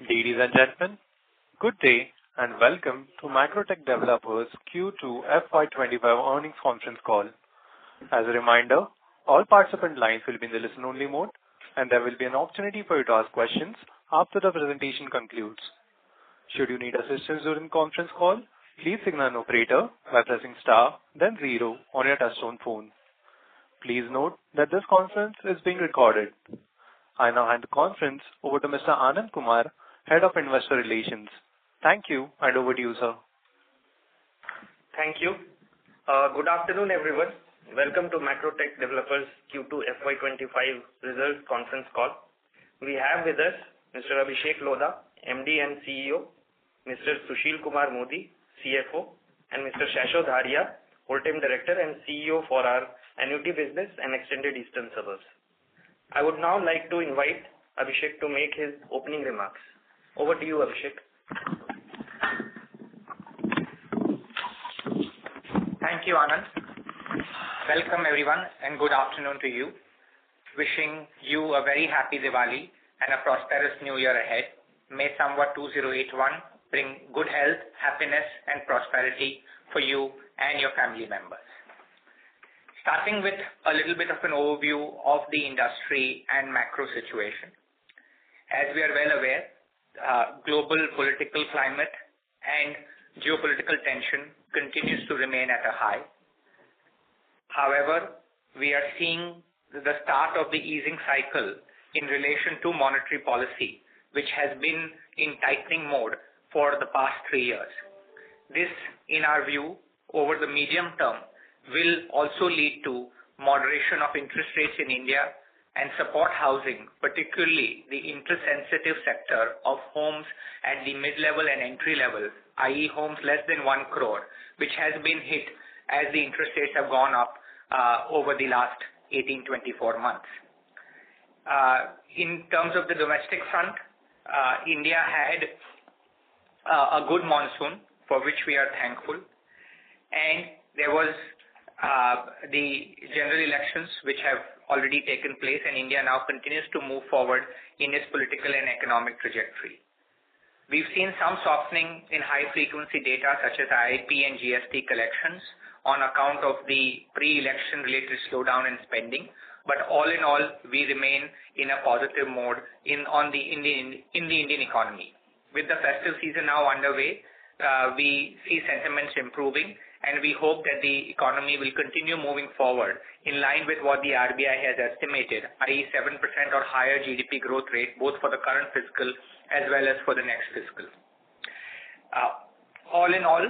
Ladies and gentlemen, good day and welcome to Macrotech Developers Q2 FY'25 earnings conference call. As a reminder, all participant lines will be in the listen-only mode, and there will be an opportunity for you to ask questions after the presentation concludes. Should you need assistance during the conference call, please signal an operator by pressing star, then 0 on your touchtone phone. Please note that this conference is being recorded. I now hand the conference over to Mr. Anand Kumar, Head of Investor Relations. Thank you, and over to you, sir. Thank you. Good afternoon, everyone. Welcome to Macrotech Developers Q2 FY'25 results conference call. We have with us Mr. Abhishek Lodha, MD and CEO, Mr. Sushil Kumar Modi, CFO, and Mr. Shashwat Dharia, Whole-time Director and CEO for our annuity business and extended eastern suburbs. I would now like to invite Abhishek to make his opening remarks. Over to you, Abhishek. Thank you, Anand. Welcome, everyone, and good afternoon to you. Wishing you a very happy Diwali and a prosperous new year ahead. May Samvat 2081 bring good health, happiness, and prosperity for you and your family members. Starting with a little bit of an overview of the industry and macro situation. As we are well aware, global political climate and geopolitical tension continues to remain at a high. However, we are seeing the start of the easing cycle in relation to monetary policy, which has been in tightening mode for the past 3 years. This, in our view, over the medium term, will also lead to moderation of interest rates in India and support housing, particularly the interest-sensitive sector of homes at the mid-level and entry-level, i.e. homes less than 1 crore, which has been hit as the interest rates have gone up over the last 18-24 months. In terms of the domestic front, India had a good monsoon, for which we are thankful, and there was the general elections which have already taken place, and India now continues to move forward in its political and economic trajectory. We've seen some softening in high-frequency data such as IIP and GST collections on account of the pre-election related slowdown in spending, but all in all, we remain in a positive mode in the Indian economy. With the festive season now underway, we see sentiments improving, and we hope that the economy will continue moving forward in line with what the RBI has estimated, i.e. 7% or higher GDP growth rate, both for the current fiscal as well as for the next fiscal. All in all,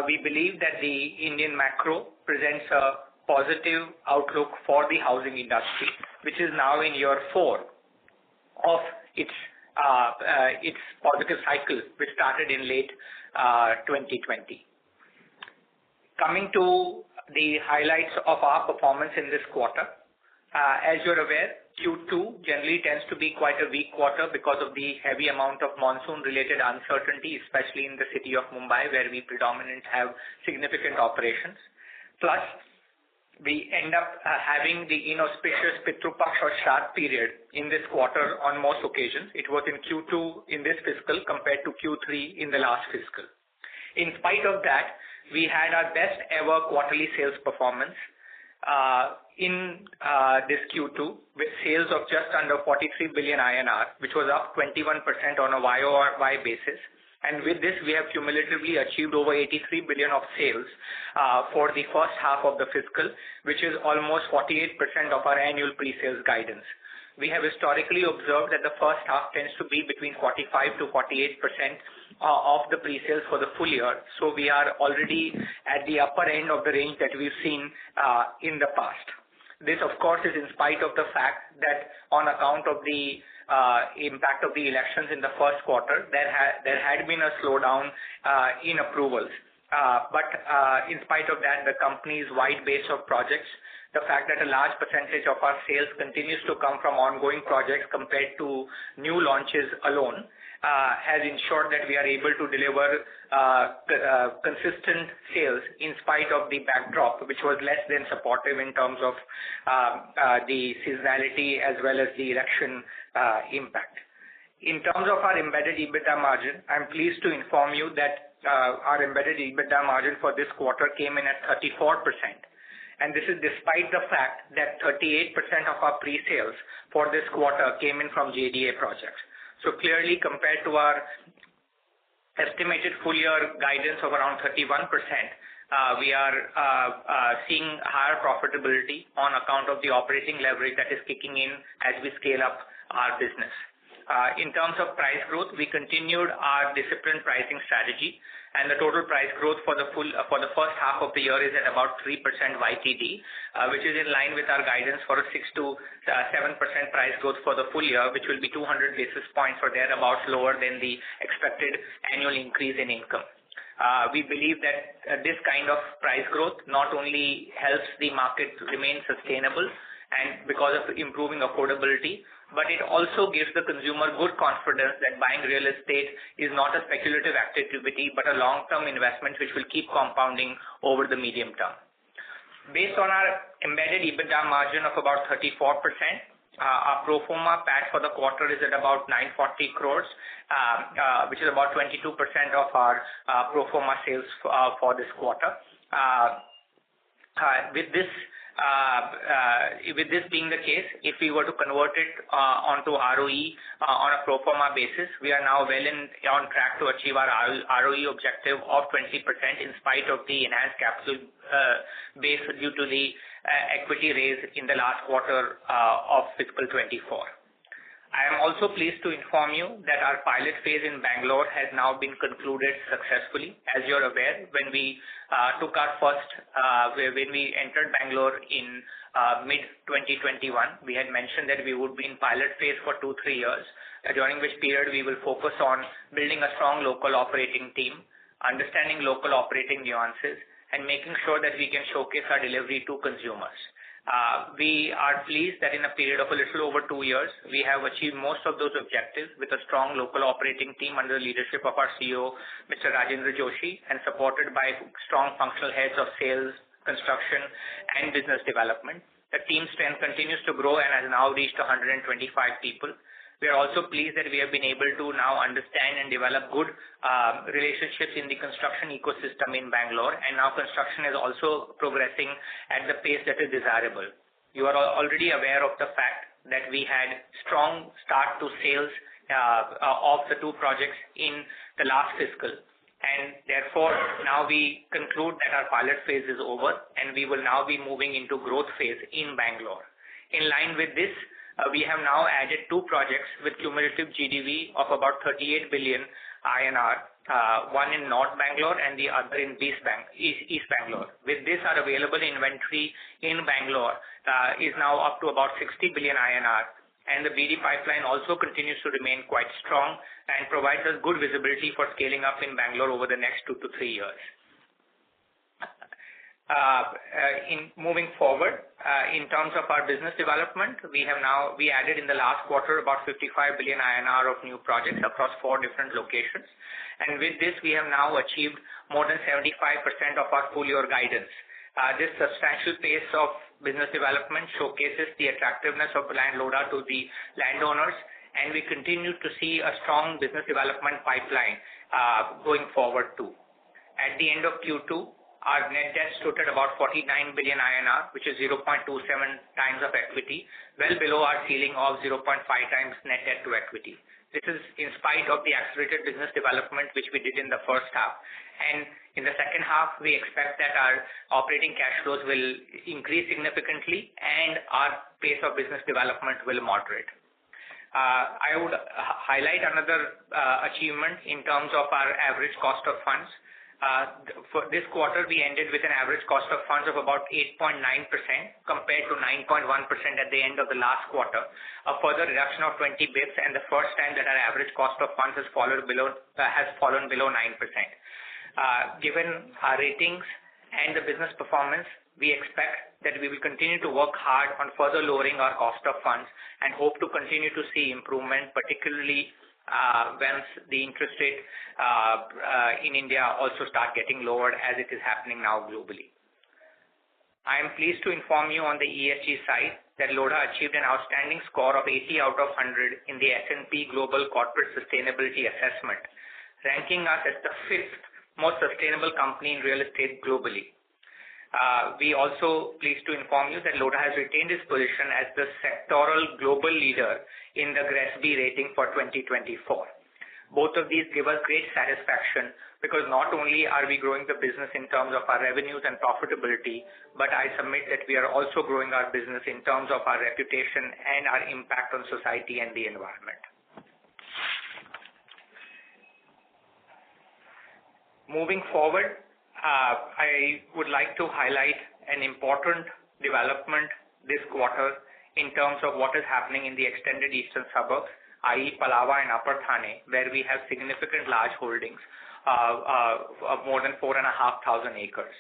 we believe that the Indian macro presents a positive outlook for the housing industry, which is now in year 4 of its positive cycle, which started in late 2020. Coming to the highlights of our performance in this quarter. As you're aware, Q2 generally tends to be quite a weak quarter because of the heavy amount of monsoon-related uncertainty, especially in the city of Mumbai, where we predominantly have significant operations. Plus, we end up having the inauspicious Pitru Paksh or Shraddh period in this quarter on most occasions. It was in Q2 in this fiscal compared to Q3 in the last fiscal. In spite of that, we had our best ever quarterly sales performance in this Q2 with sales of just under 43 billion INR, which was up 21% on a YOY basis. And with this, we have cumulatively achieved over 83 billion of sales for the first half of the fiscal, which is almost 48% of our annual pre-sales guidance. We have historically observed that the first half tends to be between 45 to 48% of the pre-sales for the full year. So we are already at the upper end of the range that we've seen in the past. This, of course, is in spite of the fact that on account of the impact of the elections in the first quarter, there had been a slowdown in approvals. But in spite of that, the company's wide base of projects, the fact that a large percentage of our sales continues to come from ongoing projects compared to new launches alone, has ensured that we are able to deliver consistent sales in spite of the backdrop, which was less than supportive in terms of the seasonality as well as the election impact. In terms of our embedded EBITDA margin, I'm pleased to inform you that our embedded EBITDA margin for this quarter came in at 34%. And this is despite the fact that 38% of our pre-sales for this quarter came in from JDA projects. So clearly, compared to our estimated full year guidance of around 31%, we are seeing higher profitability on account of the operating leverage that is kicking in as we scale up our business. In terms of price growth, we continued our disciplined pricing strategy, and the total price growth for the first half of the year is at about 3% YTD, which is in line with our guidance for a 6 to 7% price growth for the full year, which will be 200 basis points or thereabouts lower than the expected annual increase in income. We believe that this kind of price growth not only helps the market remain sustainable and because of improving affordability, but it also gives the consumer good confidence that buying real estate is not a speculative activity, but a long-term investment which will keep compounding over the medium term. Based on our embedded EBITDA margin of about 34%, our pro forma PAT for the quarter is at about 940 crores, which is about 22% of our pro forma sales for this quarter. With this being the case, if we were to convert it onto ROE on a pro forma basis, we are now well on track to achieve our ROE objective of 20% in spite of the enhanced capital base due to the equity raise in the last quarter of fiscal 24. I am also pleased to inform you that our pilot phase in Bangalore has now been concluded successfully. As you're aware, when we when we entered Bangalore in mid-2021, we had mentioned that we would be in pilot phase for 2-3 years, during which period we will focus on building a strong local operating team, understanding local operating nuances, and making sure that we can showcase our delivery to consumers. We are pleased that in a period of a little over 2 years, we have achieved most of those objectives with a strong local operating team under the leadership of our CEO, Mr. Rajendra Joshi, and supported by strong functional heads of sales, construction, and business development. The team strength continues to grow and has now reached 125 people. We are also pleased that we have been able to now understand and develop good relationships in the construction ecosystem in Bangalore, and now construction is also progressing at the pace that is desirable. You are already aware of the fact that we had strong start to sales of the 2 projects in the last fiscal, and therefore now we conclude that our pilot phase is over and we will now be moving into growth phase in Bangalore. In line with this, we have now added 2 projects with cumulative GDV of about 38 billion INR, one in North Bangalore and the other in East Bangalore. With this, our available inventory in Bangalore is now up to about 60 billion INR, and the BD pipeline also continues to remain quite strong and provides us good visibility for scaling up in Bangalore over the next 2 to 3 years. In moving forward, in terms of our business development, we added in the last quarter about 55 billion INR of new projects across 4 different locations. And with this, we have now achieved more than 75% of our full year guidance. This substantial pace of business development showcases the attractiveness of land Lodha to the landowners, and we continue to see a strong business development pipeline going forward too. At the end of Q2, our net debt stood at about 49 billion INR, which is 0.27 times of equity, well below our ceiling of 0.5 times net debt to equity. This is in spite of the accelerated business development which we did in the first half. And in the second half, we expect that our operating cash flows will increase significantly and our pace of business development will moderate. I would highlight another achievement in terms of our average cost of funds. For this quarter, we ended with an average cost of funds of about 8.9% compared to 9.1% at the end of the last quarter, a further reduction of 20 bips, and the first time that our average cost of funds has fallen below 9%. Given our ratings and the business performance, we expect that we will continue to work hard on further lowering our cost of funds and hope to continue to see improvement, particularly once the interest rate in India also start getting lowered as it is happening now globally. I am pleased to inform you on the ESG side that Lodha achieved an outstanding score of 80 out of 100 in the S&P Global Corporate Sustainability Assessment, ranking us as the 5th most sustainable company in real estate globally. We also pleased to inform you that Lodha has retained its position as the sectoral global leader in the GRESB rating for 2024. Both of these give us great satisfaction because not only are we growing the business in terms of our revenues and profitability, but I submit that we are also growing our business in terms of our reputation and our impact on society and the environment. Moving forward, I would like to highlight an important development this quarter in terms of what is happening in the extended eastern suburbs, i.e. Palava and Upper Thane, where we have significant large holdings of more than 4,500 acres.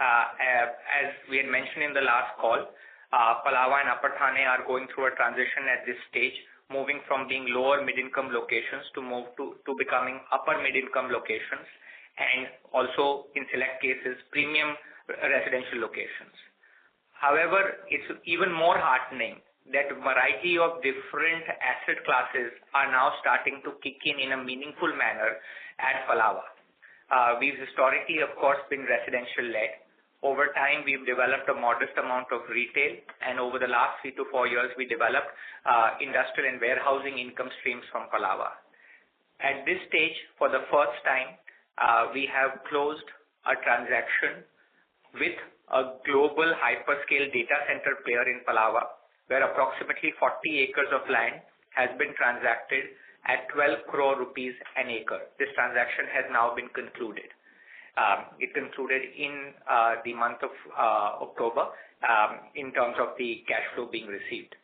As we had mentioned in the last call, Palava and Upper Thane are going through a transition at this stage, moving from being lower mid-income locations to becoming upper mid-income locations, and also in select cases premium residential locations. However, it's even more heartening that a variety of different asset classes are now starting to kick in a meaningful manner at Palava. We've historically, of course, been residential-led. Over time, we've developed a modest amount of retail, and over the last 3 to 4 years, we developed industrial and warehousing income streams from Palava. At this stage, for the first time, we have closed a transaction with a global hyperscale data center player in Palava, where approximately 40 acres of land has been transacted at 12 crore rupees an acre. This transaction has now been concluded. It concluded in the month of October in terms of the cash flow being received.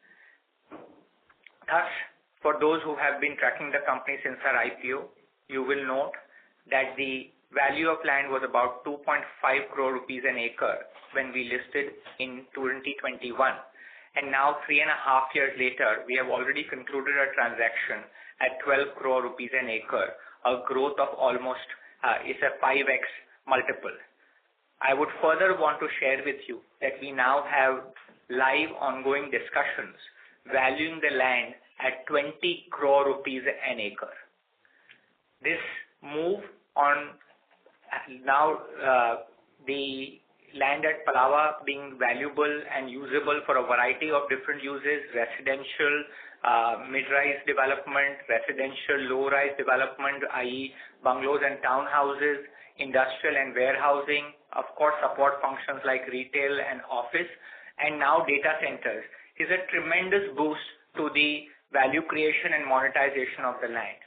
Thus, for those who have been tracking the company since our IPO, you will note that the value of land was about 2.5 crore rupees an acre when we listed in 2021. And now 3.5 years later, we have already concluded a transaction at 12 crore rupees an acre, a growth of almost is a 5x multiple. I would further want to share with you that we now have live ongoing discussions valuing the land at 20 crore rupees an acre. This move on now the land at Palava being valuable and usable for a variety of different uses, residential, mid-rise development, residential low-rise development, i.e. bungalows and townhouses, industrial and warehousing, of course support functions like retail and office, and now data centers, is a tremendous boost to the value creation and monetization of the land.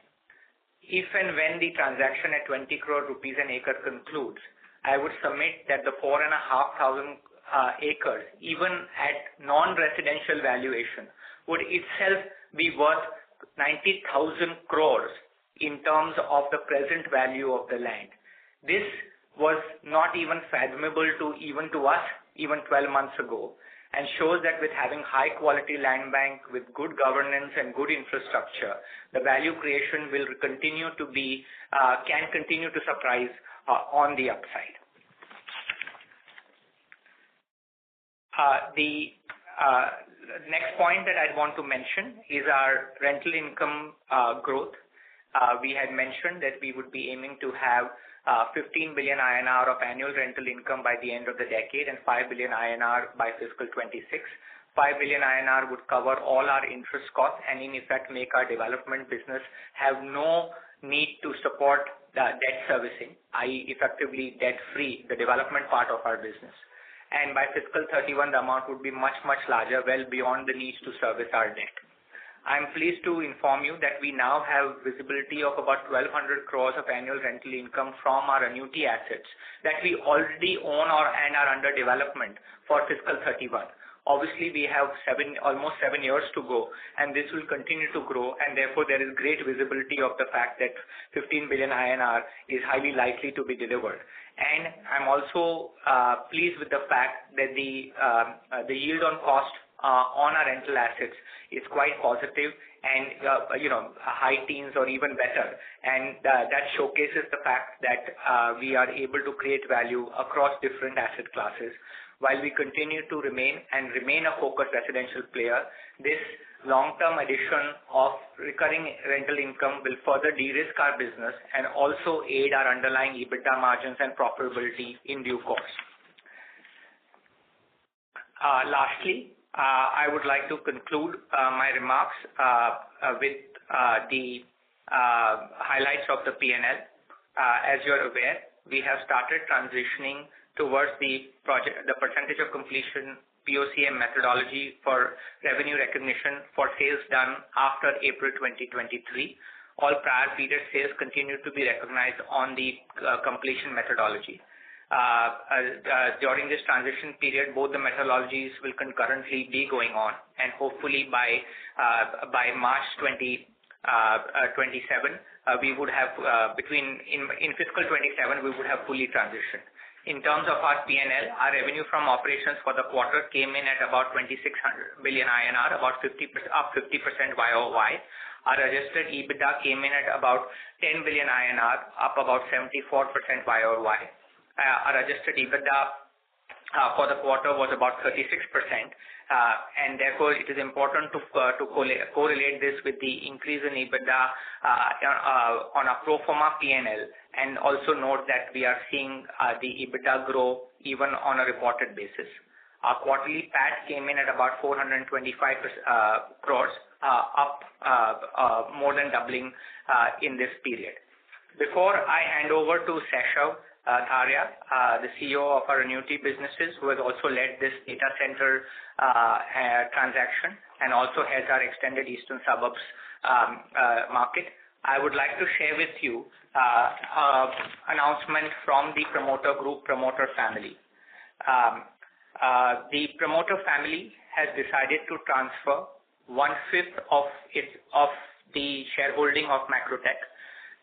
If and when the transaction at 20 crore rupees an acre concludes, I would submit that the 4,500 acres, even at non-residential valuation, would itself be worth 90,000 crores in terms of the present value of the land. This was not even fathomable to us even 12 months ago, and shows that with having high quality land bank with good governance and good infrastructure, the value creation will continue to be, can continue to surprise on the upside. The next point that I'd want to mention is our rental income growth. We had mentioned that we would be aiming to have 15 billion INR of annual rental income by the end of the decade and 5 billion INR by fiscal 26. 5 billion INR would cover all our interest costs and in effect make our development business have no need to support the debt servicing, i.e. effectively debt-free, the development part of our business. And by fiscal 31, the amount would be much, much larger, well beyond the needs to service our debt. I'm pleased to inform you that we now have visibility of about 1,200 crores of annual rental income from our annuity assets that we already own and are under development for fiscal 31. Obviously, we have almost 7 years to go, and this will continue to grow, and therefore there is great visibility of the fact that 15 billion INR is highly likely to be delivered. And I'm also pleased with the fact that the yield on cost on our rental assets is quite positive and high teens or even better, and that showcases the fact that we are able to create value across different asset classes. while we continue to remain a focused residential player, this long-term addition of recurring rental income will further de-risk our business and also aid our underlying EBITDA margins and profitability in due course. Lastly, I would like to conclude my remarks with the highlights of the P&L. As you're aware, we have started transitioning towards the percentage of completion POCM methodology for revenue recognition for sales done after April 2023. All prior period sales continue to be recognized on the completion methodology. During this transition period, both the methodologies will concurrently be going on, and hopefully by March 2027, we would have in fiscal 27 we would have fully transitioned. In terms of our P&L, our revenue from operations for the quarter came in at about 2,600 billion INR, up 50% YOY. Our adjusted EBITDA came in at about 10 billion INR, up about 74% YOY. Our adjusted EBITDA for the quarter was about 36%, and therefore it is important to correlate this with the increase in EBITDA on a pro forma P&L, and also note that we are seeing the EBITDA grow even on a reported basis. Our quarterly PAT came in at about 425 crores, up more than doubling in this period. Before I hand over to Seshav Tharia, the CEO of our annuity businesses, who has also led this data center transaction and also heads our extended eastern suburbs market, I would like to share with you announcement from the promoter family. The promoter family has decided to transfer 1/5 of the shareholding of Macrotech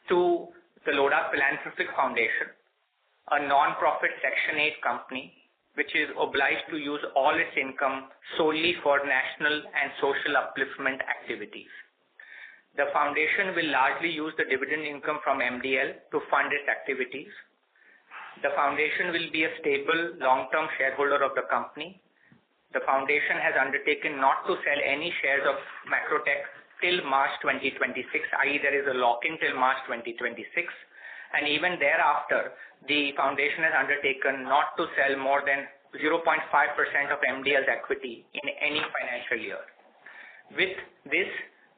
to the Lodha Philanthropic Foundation, a non-profit Section 8 company which is obliged to use all its income solely for national and social upliftment activities. The foundation will largely use the dividend income from MDL to fund its activities. The foundation will be a stable long-term shareholder of the company. The foundation has undertaken not to sell any shares of Macrotech till March 2026, i.e. there is a lock-in till March 2026. And even thereafter, the foundation has undertaken not to sell more than 0.5% of MDL's equity in any financial year. With this,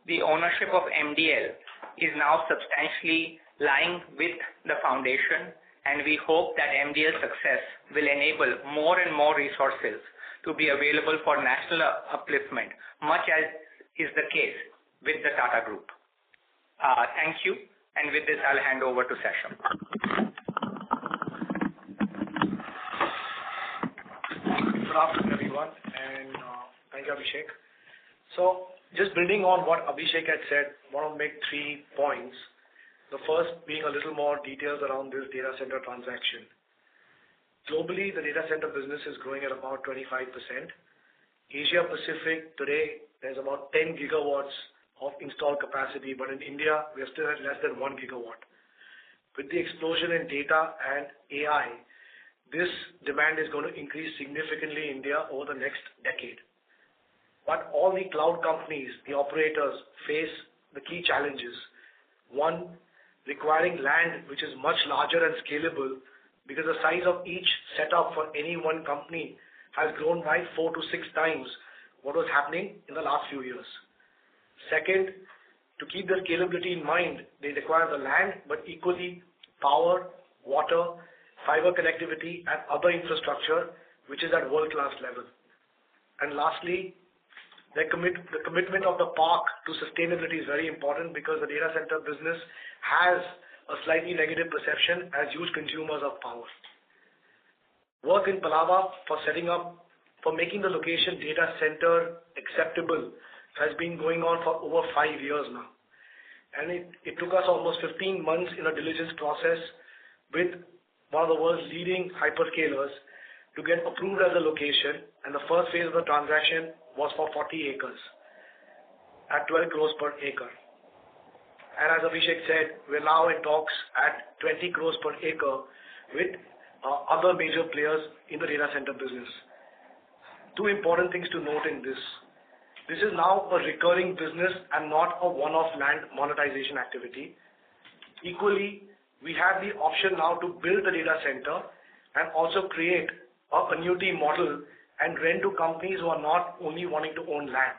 the ownership of MDL is now substantially lying with the foundation, and we hope that MDL's success will enable more and more resources to be available for national upliftment, much as is the case with the Tata Group. Thank you. And with this, I'll hand over to Seshav. Good afternoon, everyone, and thank you, Abhishek. So, just building on what Abhishek had said, I want to make 3 points. The first being a little more details around this data center transaction. Globally, the data center business is growing at about 25%. Asia Pacific, today, there's about 10 gigawatts of installed capacity, but in India, we are still at less than 1 gigawatt. With the explosion in data and AI, this demand is going to increase significantly in India over the next decade. But all the cloud companies, the operators, face the key challenges. One, requiring land which is much larger and scalable, because the size of each setup for any one company has grown by 4 to 6 times what was happening in the last few years. Second, to keep the scalability in mind, they require the land, but equally power, water, fiber connectivity, and other infrastructure, which is at world-class level. And lastly, the commitment of the park to sustainability is very important, because the data center business has a slightly negative perception as huge consumers of power. Work in Palava for making the location data center acceptable has been going on for over 5 years now. And it took us almost 15 months in a diligence process with one of the world's leading hyperscalers to get approved as a location, and the first phase of the transaction was for 40 acres at 12 crores per acre. And as Abhishek said, we're now in talks at 20 crores per acre with other major players in the data center business. two important things to note in this. This is now a recurring business and not a one-off land monetization activity. Equally, we have the option now to build the data center and also create an annuity model and rent to companies who are not only wanting to own land.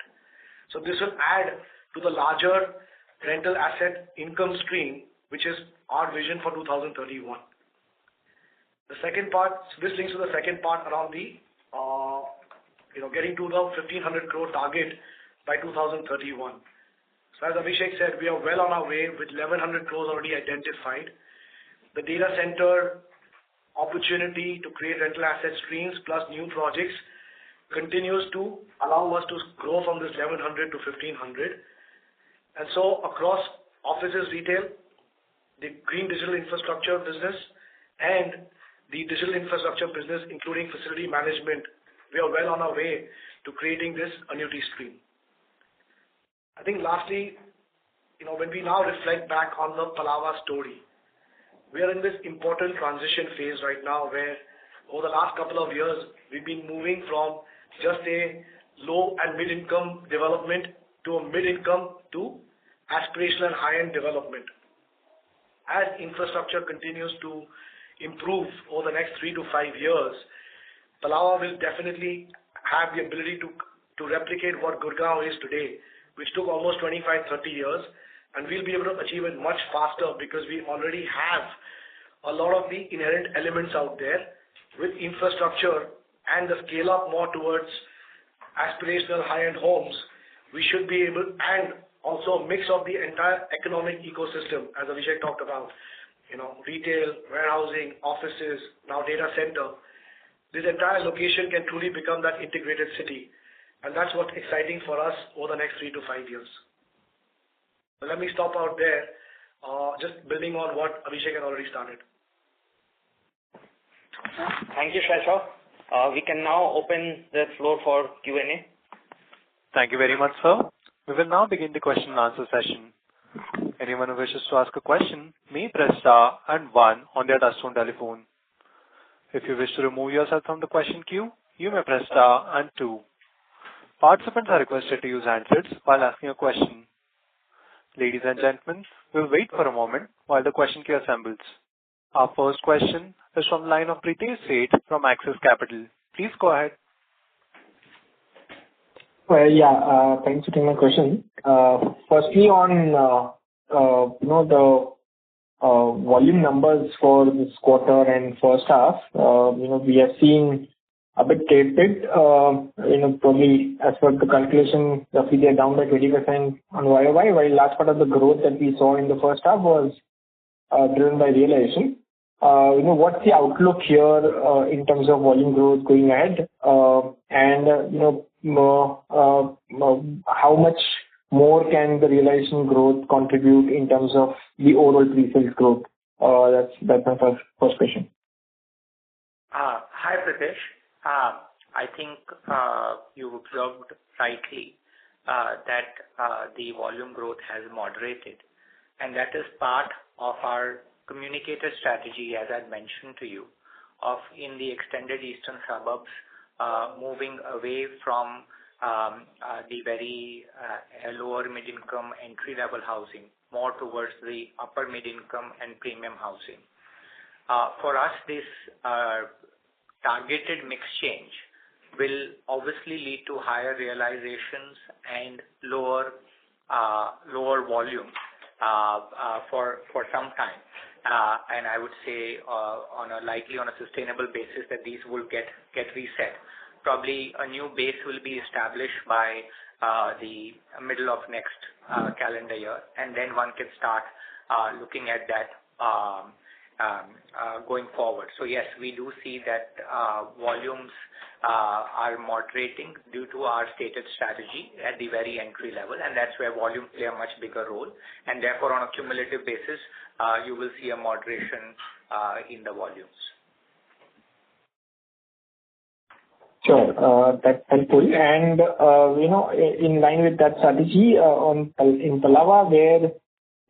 So this will add to the larger rental asset income stream, which is our vision for 2031. The second part, so this links to the second part around the, getting to the 1,500 crore target by 2031. So as Abhishek said, we are well on our way with 1,100 crores already identified. The data center opportunity to create rental asset streams plus new projects continues to allow us to grow from this 1,100 to 1,500. And so across offices, retail, the green digital infrastructure business and the digital infrastructure business, including facility management, we are well on our way to creating this annuity stream. I think lastly, when we now reflect back on the Palava story, we are in this important transition phase right now where over the last couple of years, we've been moving from just a low and mid-income development to a mid-income to aspirational and high-end development. As infrastructure continues to improve over the next 3 to 5 years, Palava will definitely have the ability to replicate what Gurgaon is today, which took almost 25, 30 years, and we'll be able to achieve it much faster because we already have a lot of the inherent elements out there with infrastructure and the scale up more towards aspirational high-end homes. We should be able, and also a mix of the entire economic ecosystem, as Abhishek talked about, retail, warehousing, offices, now data center. This entire location can truly become that integrated city. And that's what's exciting for us over the next 3 to 5 years. So let me stop out there, just building on what Abhishek had already started. Thank you, Shasha. We can now open the floor for Q&A. Thank you very much, sir. We will now begin the question and answer session. Anyone who wishes to ask a question may press star and 1 on their touchtone telephone. If you wish to remove yourself from the question queue, you may press star and 2. Participants are requested to use handsets while asking a question. Ladies and gentlemen, we'll wait for a moment while the question queue assembles. Our first question is from the line of Pritesh Seth from Axis Capital. Please go ahead. Thanks for taking my question. Firstly, on the volume numbers for this quarter and first half, we are seeing a bit tapered, probably as per the calculation, roughly they are down by 20% on YOY, while large part of the growth that we saw in the first half was driven by realization. What's the outlook here in terms of volume growth going ahead? How much more can the realization growth contribute in terms of the overall pre-sales growth? That's my first question. Hi, Pritesh. I think you observed rightly that the volume growth has moderated, and that is part of our communicated strategy, as I mentioned to you, of in the extended eastern suburbs moving away from the very lower mid-income entry-level housing, more towards the upper mid-income and premium housing. For us, this targeted mix change will obviously lead to higher realizations and lower volume for some time. And I would say on a sustainable basis that these will get reset. Probably a new base will be established by the middle of next calendar year, and then one can start looking at that going forward. So yes, we do see that volumes are moderating due to our stated strategy at the very entry level, and that's where volume play a much bigger role. And therefore, on a cumulative basis, you will see a moderation in the volumes. Sure, that's helpful. And in line with that strategy, in Palava, where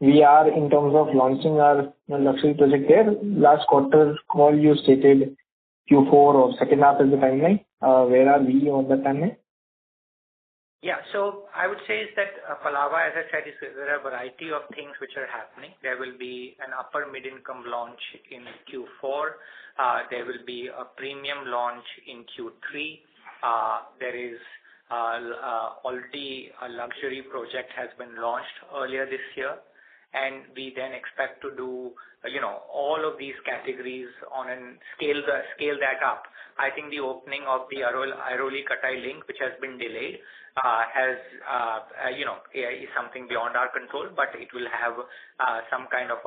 we are in terms of launching our luxury project there, last quarter call you stated Q4 or second half is the timeline? Where are we on the timeline? Yeah. So I would say is that Palava, as I said, there are a variety of things which are happening. There will be an upper mid-income launch in Q4. There will be a premium launch in Q3. There is already a luxury project has been launched earlier this year, and we then expect to do all of these categories on and scale that up. I think the opening of the Airoli-Katai link, which has been delayed, is something beyond our control, but it will have some kind of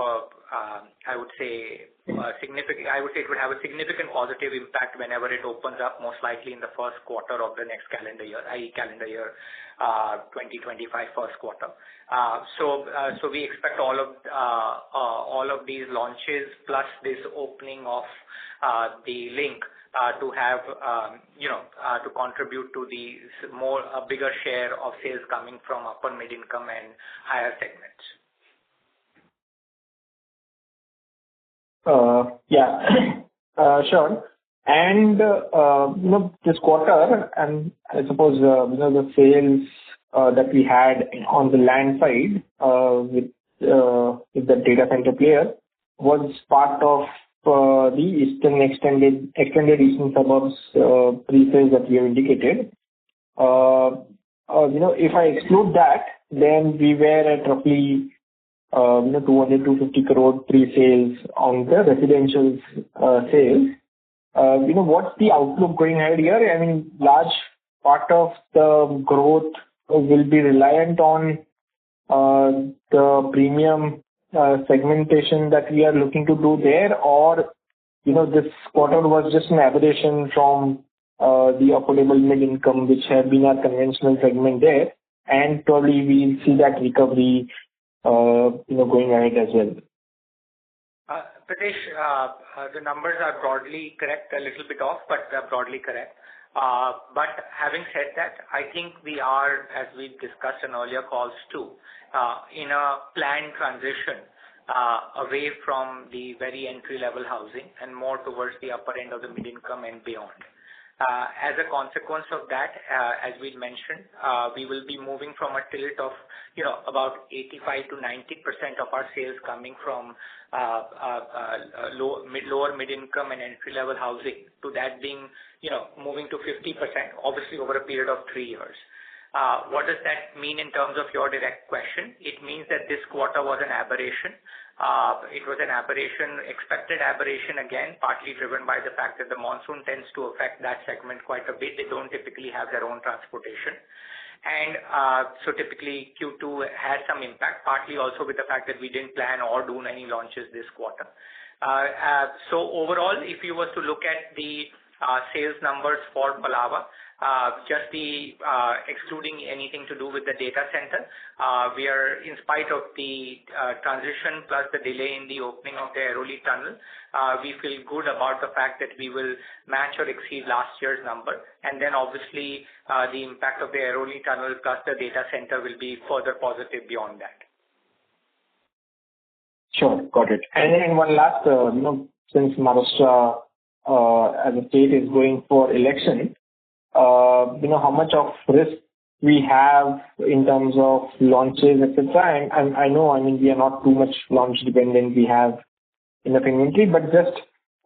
I would say it would have a significant positive impact whenever it opens up, most likely in the first quarter of the next calendar year, i.e. calendar year 2025 first quarter. So we expect all of these launches plus this opening of the link to have to contribute to a bigger share of sales coming from upper mid income and higher segments. Sure. And this quarter, and I suppose the sales that we had on the land side with the data center player was part of the extended eastern suburbs pre-sales that we have indicated. If I exclude that, then we were at roughly 200-250 crore pre-sales on the residential sales. What's the outlook going ahead here? I mean, large part of the growth will be reliant on the premium segmentation that we are looking to do there, or this quarter was just an aberration from the affordable mid-income, which had been our conventional segment there, and probably we'll see that recovery going ahead as well. Pritesh, the numbers are broadly correct, a little bit off, but they're broadly correct. But having said that, I think we are, as we've discussed in earlier calls too, in a planned transition away from the very entry-level housing and more towards the upper end of the mid-income and beyond. As a consequence of that, as we mentioned, we will be moving from a tilt of about 85 to 90% of our sales coming from lower mid-income and entry-level housing to that being moving to 50%, obviously over a period of 3 years. What does that mean in terms of your direct question? It means that this quarter was an aberration. It was an aberration, expected aberration again, partly driven by the fact that the monsoon tends to affect that segment quite a bit. They don't typically have their own transportation. And so typically Q2 had some impact, partly also with the fact that we didn't plan or do any launches this quarter. So overall, if you were to look at the sales numbers for Palava, just excluding anything to do with the data center, we are, in spite of the transition plus the delay in the opening of the Airoli tunnel, we feel good about the fact that we will match or exceed last year's number, and then obviously the impact of the Airoli tunnel plus the data center will be further positive beyond that. Sure, got it. And then one last, since Maharashtra as a state is going for election, how much of risk we have in terms of launches, etc. And I know, we are not too much launch dependent. We have enough inventory, but just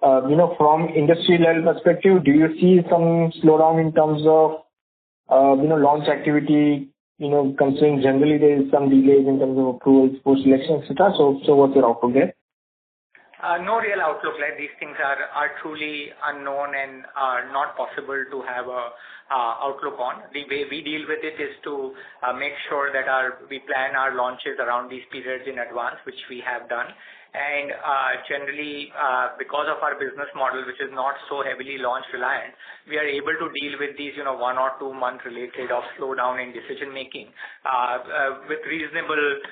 from industry level perspective, do you see some slowdown in terms of launch activity? Considering generally there is some delays in terms of approvals, post-election, etc. So what's your outlook there? No real outlook. Like these things are truly unknown and are not possible to have a outlook on. The way we deal with it is to make sure that we plan our launches around these periods in advance, which we have done. And generally, because of our business model, which is not so heavily launch reliant, we are able to deal with these 1 or 2 month related of slowdown in decision making with reasonable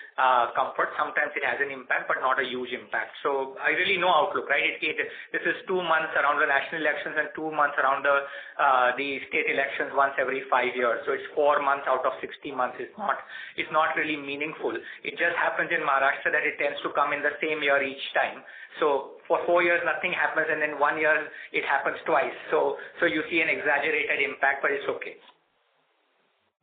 comfort. Sometimes it has an impact, but not a huge impact. So I really no outlook, right? This is 2 months around the national elections and 2 months around the state elections. elections once every 5 years. So it's 4 months out of 60 months. It's not really meaningful. It just happens in Maharashtra that it tends to come in the same year each time. So for 4 years nothing happens, and then 1 year it happens twice. So you see an exaggerated impact, but it's okay.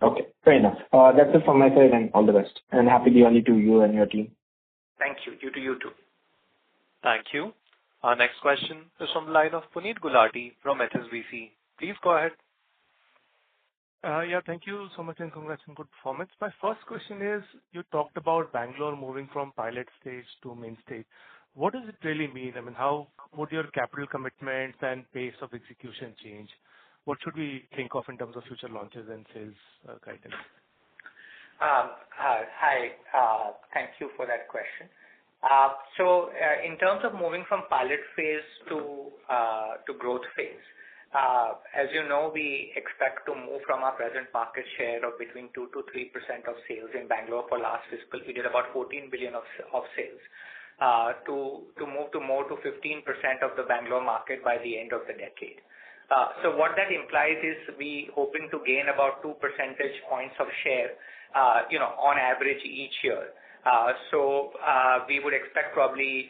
Okay, fair enough. That's it from my side, and all the best. And happy Diwali to you and your team. Thank you. You too. Thank you. Our next question is from the line of Puneet Gulati from HSBC. Please go ahead. Yeah, thank you so much and congrats on good performance. My first question is, you talked about Bangalore moving from pilot stage to main stage. What does it really mean? I mean, how would your capital commitments and pace of execution change? What should we think of in terms of future launches and sales guidance? Hi. Thank you for that question. In terms of moving from pilot phase to growth phase, as you know, we expect to move from our present market share of between 2 to 3% of sales in Bangalore for last fiscal. We did about 14 billion of sales. To move to more to 15% of the Bangalore market by the end of the decade. So what that implies is we hoping to gain about 2 percentage points of share, on average each year. We would expect probably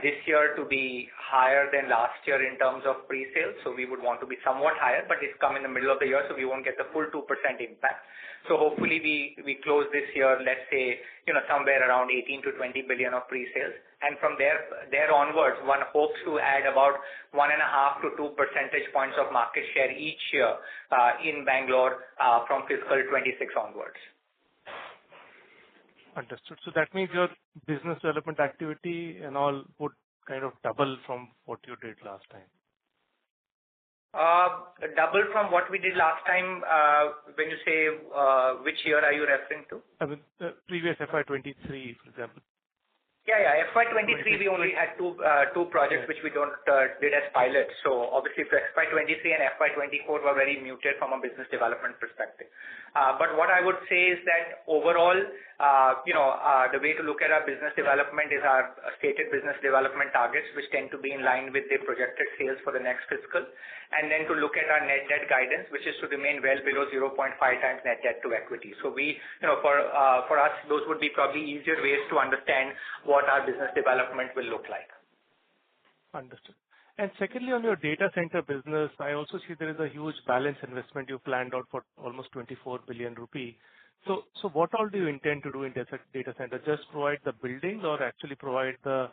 this year to be higher than last year in terms of pre-sales. So we would want to be somewhat higher, but it's come in the middle of the year, so we won't get the full 2% impact. So hopefully we close this year, let's say, somewhere around 18 to 20 billion of pre-sales. And from there onwards, one hopes to add about 1.5 to 2 percentage points of market share each year in Bangalore from fiscal 26 onwards. Understood. So that means your business development activity and all would kind of double from what you did last time. Double from what we did last time. When you say which year are you referring to? I mean, the previous FY'23, for example. Yeah. FY'23 we only had two projects which we did as pilots. So obviously FY'23 and FY'24 were very muted from a business development perspective. But what I would say is that overall, the way to look at our business development is our stated business development targets, which tend to be in line with the projected sales for the next fiscal, and then to look at our net debt guidance, which is to remain well below 0.5 times net debt to equity. So we, for us, those would be probably easier ways to understand what our business development will look like. Understood. And secondly, on your data center business, I also see there is a huge balance investment you planned out for almost 24 billion rupee. So what all do you intend to do in data center? Just provide the buildings or actually provide the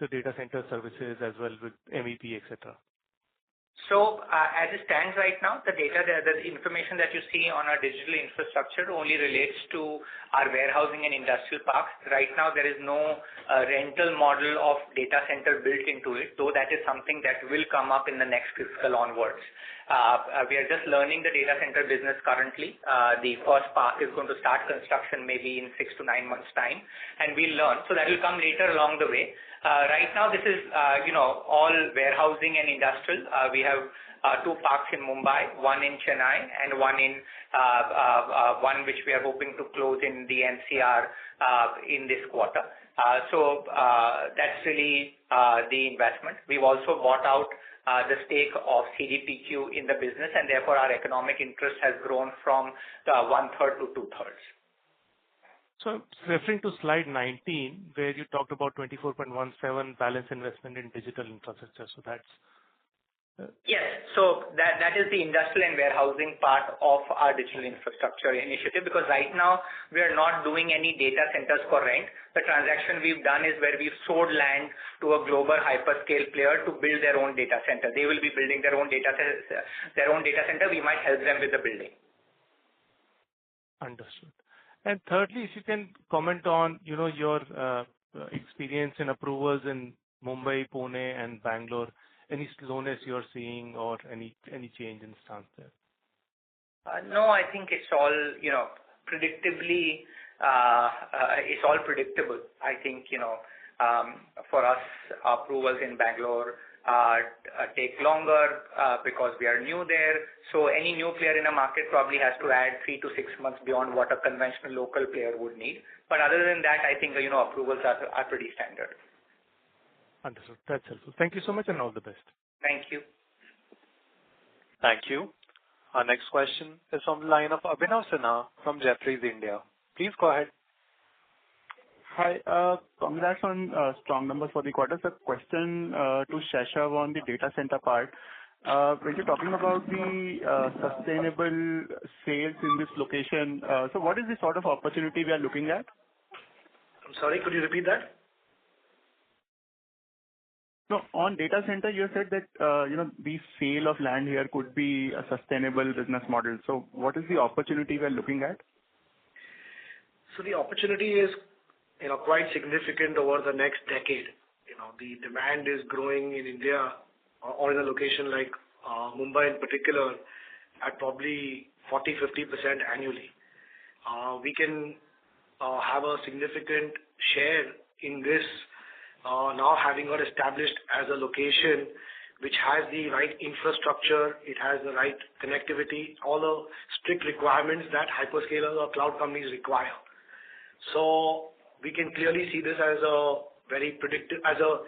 data center services as well with MEP, etc.? So as it stands right now, the information that you see on our digital infrastructure only relates to our warehousing and industrial parks. Right now, there is no rental model of data center built into it, though that is something that will come up in the next fiscal onwards. We are just learning the data center business currently. The first park is going to start construction maybe in 6 to 9 months' time, and we'll learn. So that will come later along the way. Right now, this is, all warehousing and industrial. We have 2 parks in Mumbai, one in Chennai, and one which we are hoping to close in the NCR in this quarter. So that's really the investment. We've also bought out the stake of CDPQ in the business, and therefore our economic interest has grown from 1/3 to 2/3. So referring to slide 19, where you talked about 24.17 balance investment in digital infrastructure. So that's... Yes. So that is the industrial and warehousing part of our digital infrastructure initiative, because right now we are not doing any data centers for rent. The transaction we've done is where we've sold land to a global hyperscale player to build their own data center. They will be building their own data center. We might help them with the building. Understood. And thirdly, if you can comment on, your experience in approvals in Mumbai, Pune, and Bangalore, any slowness you're seeing or any change in stance there? No, I think it's all, predictably, it's all predictable. I think, for us, approvals in Bangalore take longer because we are new there. So any new player in a market probably has to add 3 to 6 months beyond what a conventional local player would need. But other than that, I think, approvals are pretty standard. Understood. That's helpful. Thank you so much and all the best. Thank you. Thank you. Our next question is from the line of Abhinav Sinha from Jefferies India. Please go ahead. Hi. Congrats on strong numbers for the quarter. So question to Shashav on the data center part. When you're talking about the sustainable sales in this location, so what is the sort of opportunity we are looking at? I'm sorry, could you repeat that? No, on data center, you said that, the sale of land here could be a sustainable business model. So what is the opportunity we are looking at? So the opportunity is, quite significant over the next decade. The demand is growing in India or in a location like Mumbai in particular at probably 40-50% annually. We can have a significant share in this now having got established as a location which has the right infrastructure, it has the right connectivity, all the strict requirements that hyperscalers or cloud companies require. So we can clearly see this as a very as a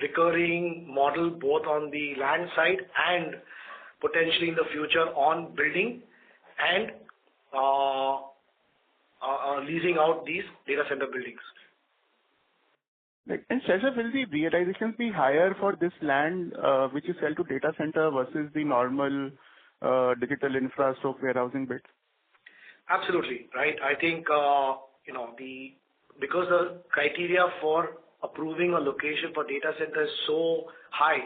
recurring model both on the land side and potentially in the future on building and leasing out these data center buildings. And Shashav, will the realizations be higher for this land which you sell to data center versus the normal digital infrastructure warehousing bit? Absolutely, right. I think, because the criteria for approving a location for data center is so high,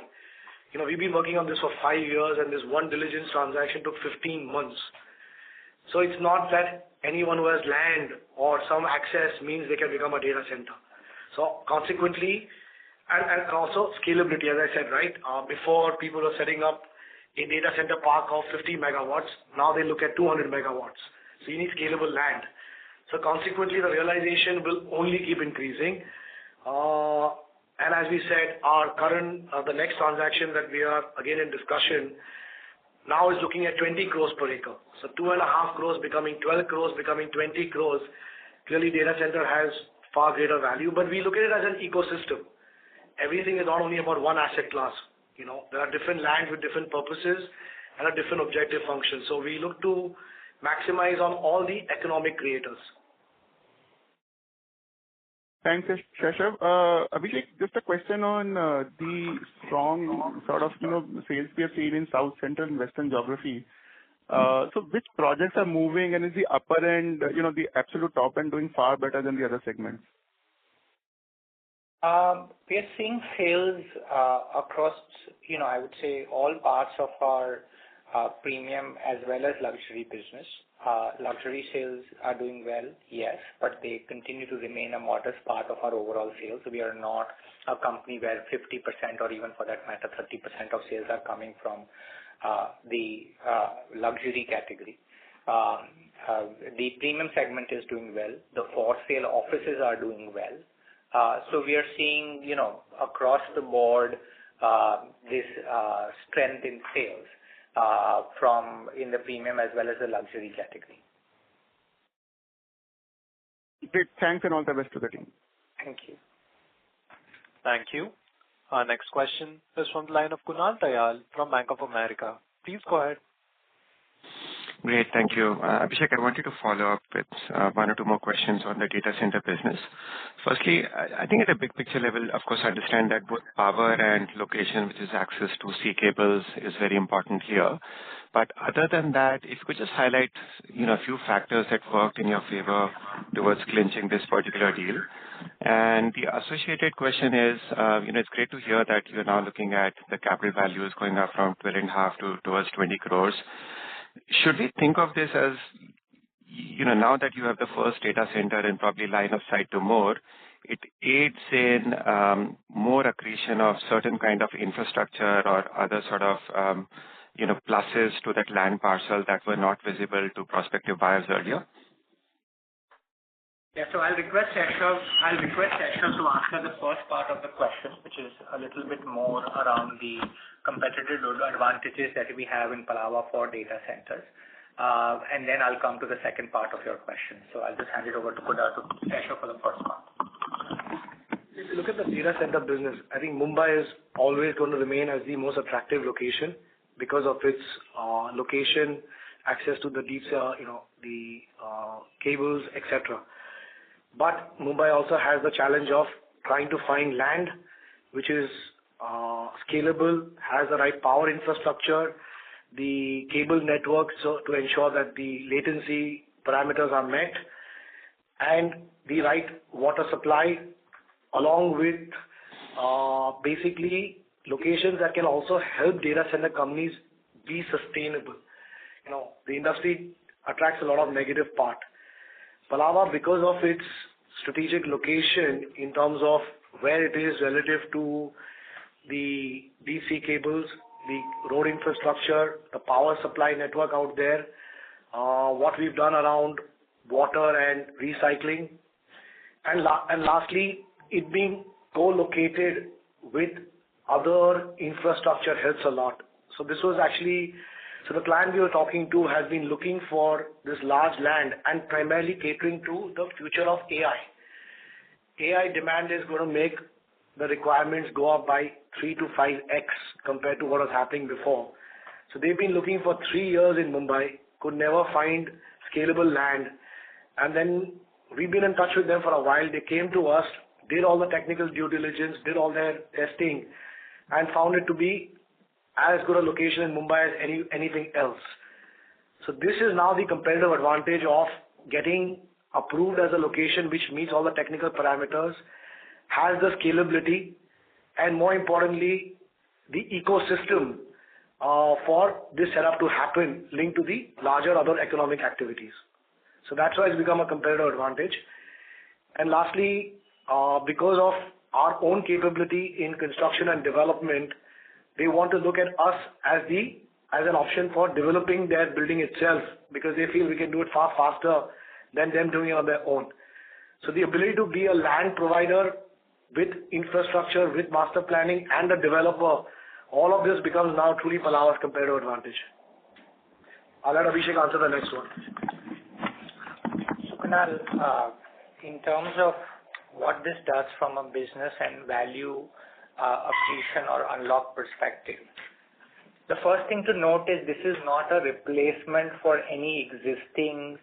we've been working on this for 5 years and this one diligence transaction took 15 months. So it's not that anyone who has land or some access means they can become a data center. So consequently, and also scalability, as I said, right? Before people were setting up a data center park of 50 megawatts, now they look at 200 megawatts. So you need scalable land. So consequently, the realization will only keep increasing. And as we said, our current, the next transaction that we are again in discussion now is looking at 20 crores per acre. So 2.5 crores becoming 12 crores, becoming 20 crores. Clearly, data center has far greater value, but we look at it as an ecosystem. Everything is not only about one asset class. There are different lands with different purposes and a different objective function. So we look to maximize on all the economic creators. Thanks, Shashav. Abhishek, just a question on the strong sort of, sales we have seen in South, Central and Western geography. So which projects are moving and is the upper end, the absolute top end doing far better than the other segments? We are seeing sales across, I would say all parts of our premium as well as luxury business. Luxury sales are doing well, yes, but they continue to remain a modest part of our overall sales. So we are not a company where 50% or even for that matter 30% of sales are coming from the luxury category. The premium segment is doing well. The for sale offices are doing well. So we are seeing, across the board this strength in sales from in the premium as well as the luxury category. Great. Thanks and all the best to the team. Thank you. Thank you. Our next question is from the line of Kunal Tayal from Bank of America. Please go ahead. Great. Thank you. Abhishek, I wanted to follow up with one or two more questions on the data center business. Firstly, I think at a big picture level, of course, I understand that both power and location, which is access to sea cables, is very important here. But other than that, if you could just highlight, a few factors that worked in your favor towards clinching this particular deal. And the associated question is, it's great to hear that you're now looking at the capital values going up from 12.5 to towards 20 crores. Should we think of this as, now that you have the first data center and probably line of sight to more, it aids in more accretion of certain kind of infrastructure or other sort of, pluses to that land parcel that were not visible to prospective buyers earlier? Yeah, so I'll request Shashav to answer the first part of the question, which is a little bit more around the competitive advantages that we have in Palava for data centers. And then I'll come to the second part of your question. So I'll just hand it over to Shashav for the first part. If you look at the data center business, I think Mumbai is always going to remain as the most attractive location because of its location, access to the deep, the cables, etc. But Mumbai also has the challenge of trying to find land which is scalable, has the right power infrastructure, the cable network so to ensure that the latency parameters are met, and the right water supply, along with basically locations that can also help data center companies be sustainable. The industry attracts a lot of negative part. Palava, because of its strategic location in terms of where it is relative to the DC cables, the road infrastructure, the power supply network out there, what we've done around water and recycling, and lastly, it being co-located with other infrastructure helps a lot. So this was actually, the client we were talking to has been looking for this large land and primarily catering to the future of AI. AI demand is going to make the requirements go up by 3 to 5x compared to what was happening before. So they've been looking for 3 years in Mumbai, could never find scalable land. And then we've been in touch with them for a while. They came to us, did all the technical due diligence, did all their testing, and found it to be as good a location in Mumbai as anything else. So this is now the competitive advantage of getting approved as a location which meets all the technical parameters, has the scalability, and more importantly, the ecosystem for this setup to happen linked to the larger other economic activities. So that's why it's become a competitive advantage. And lastly, because of our own capability in construction and development, they want to look at us as an option for developing their building itself, because they feel we can do it far faster than them doing it on their own. So the ability to be a land provider with infrastructure, with master planning, and a developer, all of this becomes now truly Palava's competitive advantage. I'll let Abhishek answer the next one. So Kunal, in terms of what this does from a business and value accretion or unlock perspective, the first thing to note is this is not a replacement for any existing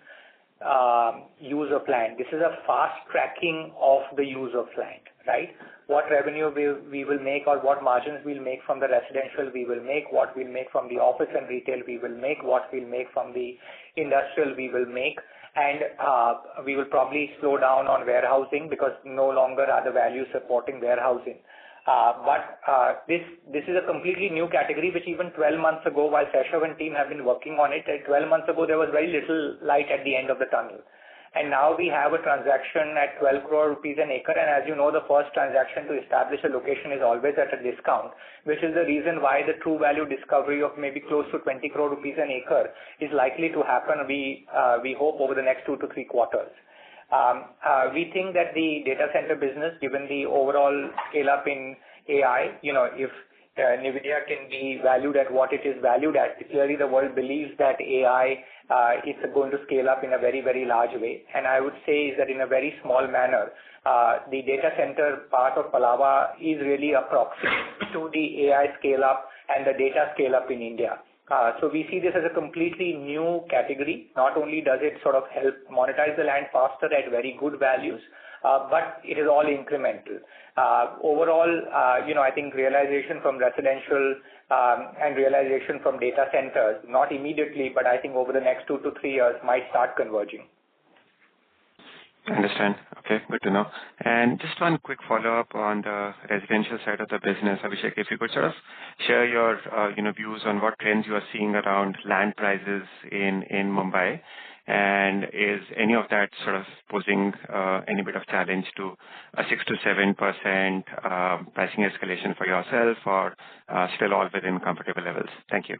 use of land. This is a fast tracking of the use of land, right? What revenue we will make, or what margins we'll make from the residential we will make, what we'll make from the office and retail we will make, what we'll make from the industrial we will make, and we will probably slow down on warehousing because no longer are the values supporting warehousing. But this is a completely new category, which even 12 months ago, while Keshav and team have been working on it, 12 months ago there was very little light at the end of the tunnel. And now we have a transaction at 12 crore rupees an acre, and as you know, the first transaction to establish a location is always at a discount, which is the reason why the true value discovery of maybe close to 20 crore rupees an acre is likely to happen, we hope, over the next 2 to 3 quarters. We think that the data center business, given the overall scale up in AI, if NVIDIA can be valued at what it is valued at, clearly the world believes that AI is going to scale up in a very, very large way. And I would say is that in a very small manner, the data center part of Palava is really a proxy to the AI scale up and the data scale up in India. So we see this as a completely new category. Not only does it sort of help monetize the land faster at very good values, but it is all incremental. Overall, I think realization from residential and realization from data centers, not immediately, but I think over the next 2 to 3 years might start converging. I understand. Okay, good to know. And just one quick follow-up on the residential side of the business, Abhishek, if you could sort of share your views on what trends you are seeing around land prices in Mumbai, and is any of that sort of posing any bit of challenge to a 6 to 7% pricing escalation for yourself, or still all within comfortable levels? Thank you.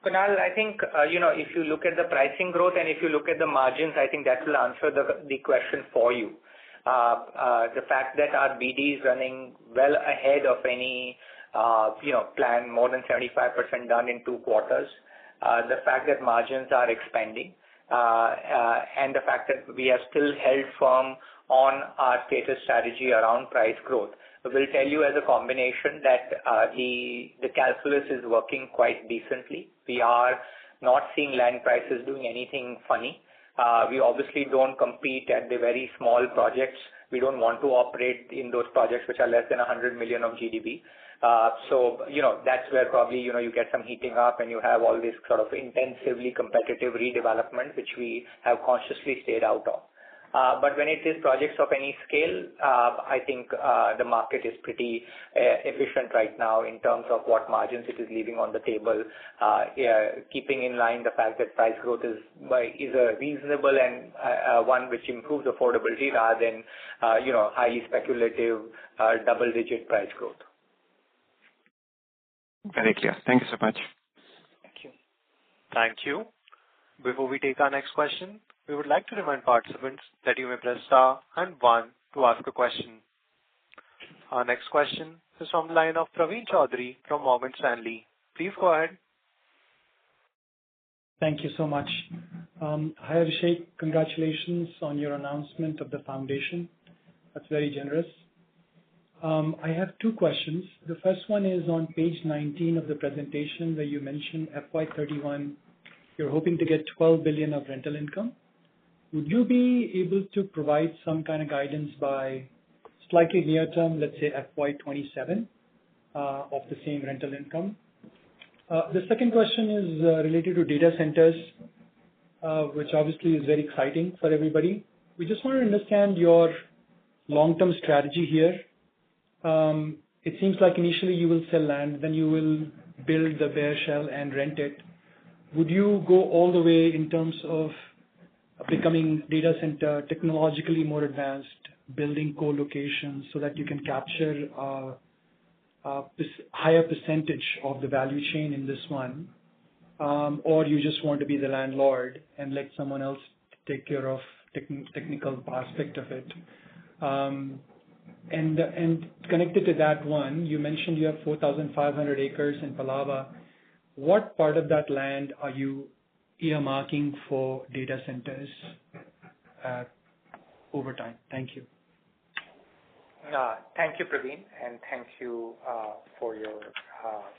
Kunal, I think, if you look at the pricing growth and if you look at the margins, I think that will answer the question for you. The fact that our BD is running well ahead of any, plan, more than 75% done in 2 quarters. The fact that margins are expanding, and the fact that we have still held firm on our stated strategy around price growth will tell you as a combination that the calculus is working quite decently. We are not seeing land prices doing anything funny. We obviously don't compete at the very small projects. We don't want to operate in those projects which are less than 100 million of GDP. So, that's where probably, you get some heating up and you have all this sort of intensively competitive redevelopment, which we have consciously stayed out of. But when it is projects of any scale, I think the market is pretty efficient right now in terms of what margins it is leaving on the table, keeping in line the fact that price growth is a reasonable and one which improves affordability rather than, highly speculative double-digit price growth. Very clear. Thank you so much. Thank you. Thank you. Before we take our next question, we would like to remind participants that you may press star and 1 to ask a question. Our next question is from the line of Praveen Chaudhary from Morgan Stanley. Please go ahead. Thank you so much. Hi Abhishek, congratulations on your announcement of the foundation. That's very generous. I have two questions. The first one is on page 19 of the presentation where you mentioned FY'31, you're hoping to get 12 billion of rental income. Would you be able to provide some kind of guidance by slightly near term, let's say FY'27, of the same rental income? The second question is related to data centers, which obviously is very exciting for everybody. We just want to understand your long-term strategy here. It seems like initially you will sell land, then you will build the bare shell and rent it. Would you go all the way in terms of becoming data center technologically more advanced, building co-locations so that you can capture a higher percentage of the value chain in this one? Or you just want to be the landlord and let someone else take care of technical aspect of it? And connected to that one, you mentioned you have 4,500 acres in Palava. What part of that land are you earmarking for data centers over time? Thank you. Thank you, Praveen, and thank you for your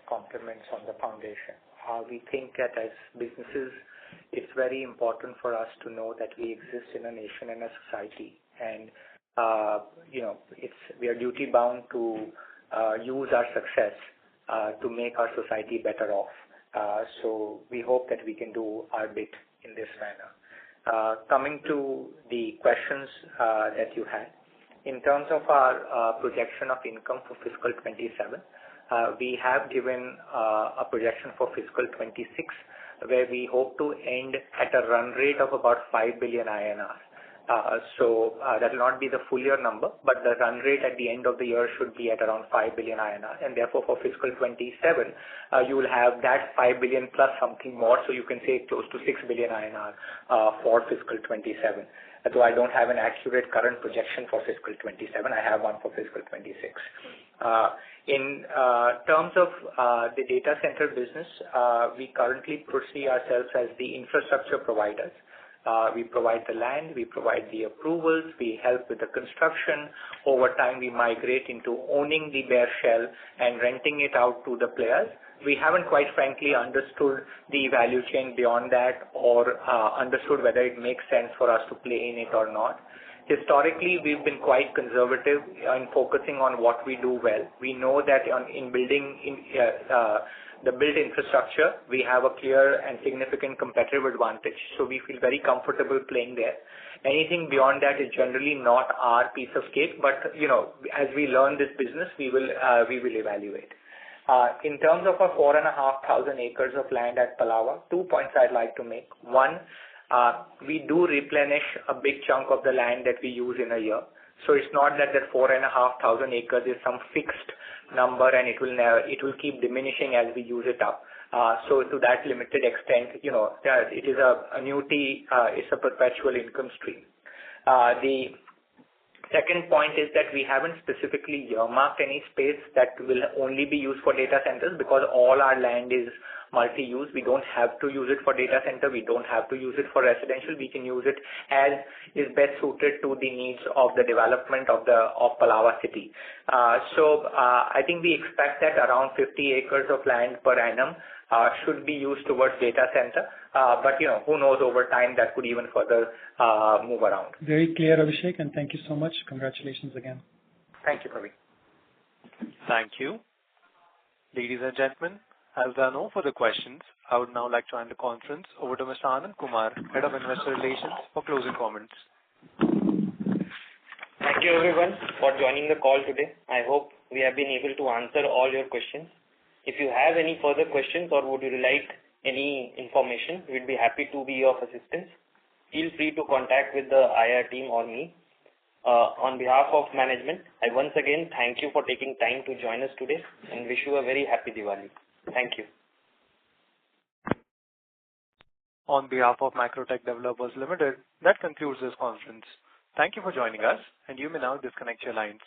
compliments on the foundation. We think that as businesses, it's very important for us to know that we exist in a nation and a society, and we are duty bound to use our success to make our society better off. So we hope that we can do our bit in this manner. Coming to the questions that you had, in terms of our projection of income for fiscal 27, we have given a projection for fiscal 26, where we hope to end at a run rate of about 5 billion INR. So that will not be the full year number, but the run rate at the end of the year should be at around 5 billion INR, and therefore for fiscal 27, you will have that 5 billion plus something more, so you can say close to 6 billion INR for fiscal 27. Though I don't have an accurate current projection for fiscal 27, I have one for fiscal 26. In terms of the data center business, we currently foresee ourselves as the infrastructure providers. We provide the land, we provide the approvals, we help with the construction. Over time, we migrate into owning the bare shell and renting it out to the players. We haven't quite frankly understood the value chain beyond that or understood whether it makes sense for us to play in it or not. Historically, we've been quite conservative in focusing on what we do well. We know that in building the built infrastructure, we have a clear and significant competitive advantage. So we feel very comfortable playing there. Anything beyond that is generally not our piece of cake, but as we learn this business, we will evaluate. In terms of our 4,500 acres of land at Palava, 2 points I'd like to make. One, we do replenish a big chunk of the land that we use in a year. So it's not that 4,500 acres is some fixed number and it will keep diminishing as we use it up. So to that limited extent, it is a annuity, it's a perpetual income stream. The second point is that we haven't specifically earmarked any space that will only be used for data centers because all our land is multi-use. We don't have to use it for data center. We don't have to use it for residential. We can use it as is best suited to the needs of the development of Palava city. I think we expect that around 50 acres of land per annum should be used towards data center. But who knows, over time that could even further move around. Very clear, Abhishek, and thank you so much. Congratulations again. Thank you, Praveen. Thank you. Ladies and gentlemen, as there are no further questions, I would now like to hand the conference over to Mr. Anand Kumar, Head of Investor Relations, for closing comments. Thank you everyone for joining the call today. I hope we have been able to answer all your questions. If you have any further questions or would you like any information, we'd be happy to be of assistance. Feel free to contact with the IR team or me. On behalf of management, I once again thank you for taking time to join us today and wish you a very happy Diwali. Thank you. On behalf of Macrotech Developers Limited, that concludes this conference. Thank you for joining us, and you may now disconnect your lines.